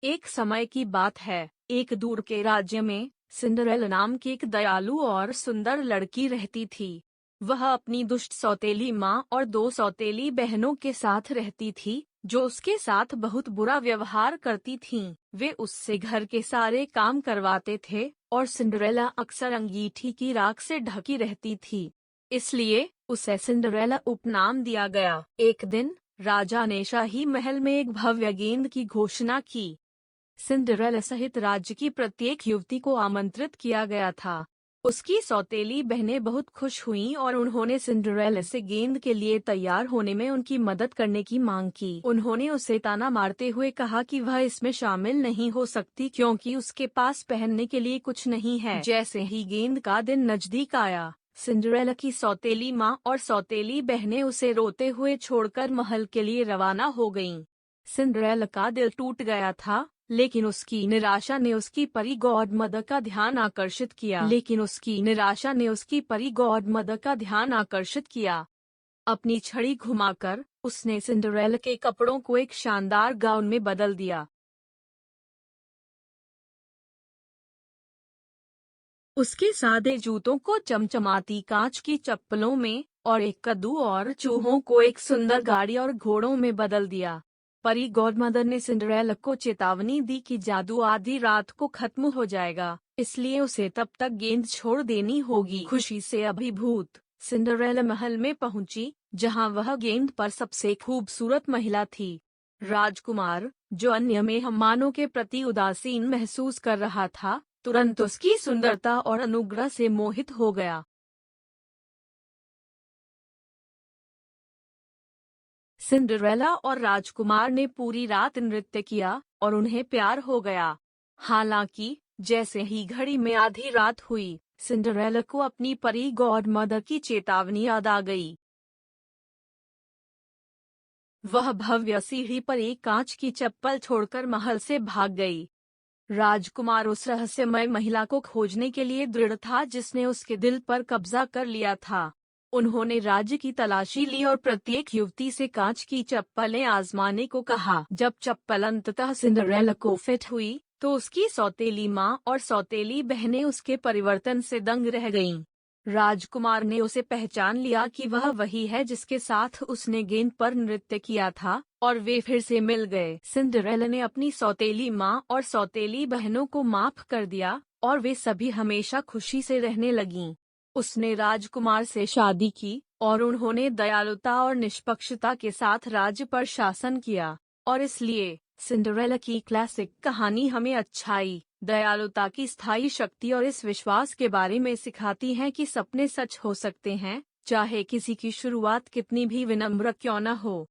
एक समय की बात है, एक दूर के राज्य में सिंड्रेला नाम की एक दयालु और सुंदर लड़की रहती थी। वह अपनी दुष्ट सौतेली माँ और दो सौतेली बहनों के साथ रहती थी, जो उसके साथ बहुत बुरा व्यवहार करती थीं। वे उससे घर के सारे काम करवाते थे और सिंड्रेला अक्सर अंगीठी की राख से ढकी रहती थी। इसलिए उसे सिंड्रेला उपनाम दिया गया। एक दिन राजा ने शाही महल में एक भव्य गेंद की घोषणा की। सिंड्रेला सहित राज्य की प्रत्येक युवती को आमंत्रित किया गया था। उसकी सौतेली बहनें बहुत खुश हुईं और उन्होंने सिंड्रेला से गेंद के लिए तैयार होने में उनकी मदद करने की मांग की। उन्होंने उसे ताना मारते हुए कहा कि वह इसमें शामिल नहीं हो सकती क्योंकि उसके पास पहनने के लिए कुछ नहीं है। जैसे ही गेंद का दिन नजदीक आया, सिंड्रेला की सौतेली माँ और सौतेली बहनें उसे रोते हुए छोड़कर महल के लिए रवाना हो गईं। सिंड्रेला का दिल टूट गया था, लेकिन उसकी निराशा ने उसकी परी गॉडमदर का ध्यान आकर्षित किया। अपनी छड़ी घुमाकर उसने सिंड्रेला के कपड़ों को एक शानदार गाउन में बदल दिया। उसके सादे जूतों को चमचमाती कांच की चप्पलों में और एक कद्दू और चूहों को एक सुंदर गाड़ी और घोड़ों में बदल दिया। परी गॉडमदर ने सिंड्रेला को चेतावनी दी कि जादू आधी रात को खत्म हो जाएगा, इसलिए उसे तब तक गेंद छोड़ देनी होगी। खुशी से अभिभूत सिंड्रेला महल में पहुंची, जहां वह गेंद पर सबसे खूबसूरत महिला थी। राजकुमार, जो अन्य मेहमानों के प्रति उदासीन महसूस कर रहा था, तुरंत उसकी सुंदरता और अनुग्रह से मोहित हो गया। सिंड्रेला और राजकुमार ने पूरी रात नृत्य किया और उन्हें प्यार हो गया। हालांकि जैसे ही घड़ी में आधी रात हुई, सिंड्रेला को अपनी परी गॉडमदर की चेतावनी याद आ गई। वह भव्य सीढ़ी पर एक कांच की चप्पल छोड़कर महल से भाग गई। राजकुमार उस रहस्यमय महिला को खोजने के लिए दृढ़ था जिसने उसके दिल पर कब्जा कर लिया था। उन्होंने राज्य की तलाशी ली और प्रत्येक युवती से कांच की चप्पलें आजमाने को कहा। जब चप्पल अंततः सिंड्रेला को फिट हुई, तो उसकी सौतेली माँ और सौतेली बहनें उसके परिवर्तन से दंग रह गईं। राजकुमार ने उसे पहचान लिया कि वह वही है जिसके साथ उसने गेंद पर नृत्य किया था, और वे फिर से मिल गए। सिंड्रेला ने अपनी सौतेली माँ और सौतेली बहनों को माफ कर दिया और वे सभी हमेशा खुशी से रहने लगीं। उसने राजकुमार से शादी की और उन्होंने दयालुता और निष्पक्षता के साथ राज्य पर शासन किया। और इसलिए सिंड्रेला की क्लासिक कहानी हमें अच्छाई, दयालुता की स्थायी शक्ति और इस विश्वास के बारे में सिखाती है कि सपने सच हो सकते हैं, चाहे किसी की शुरुआत कितनी भी विनम्र क्यों न हो।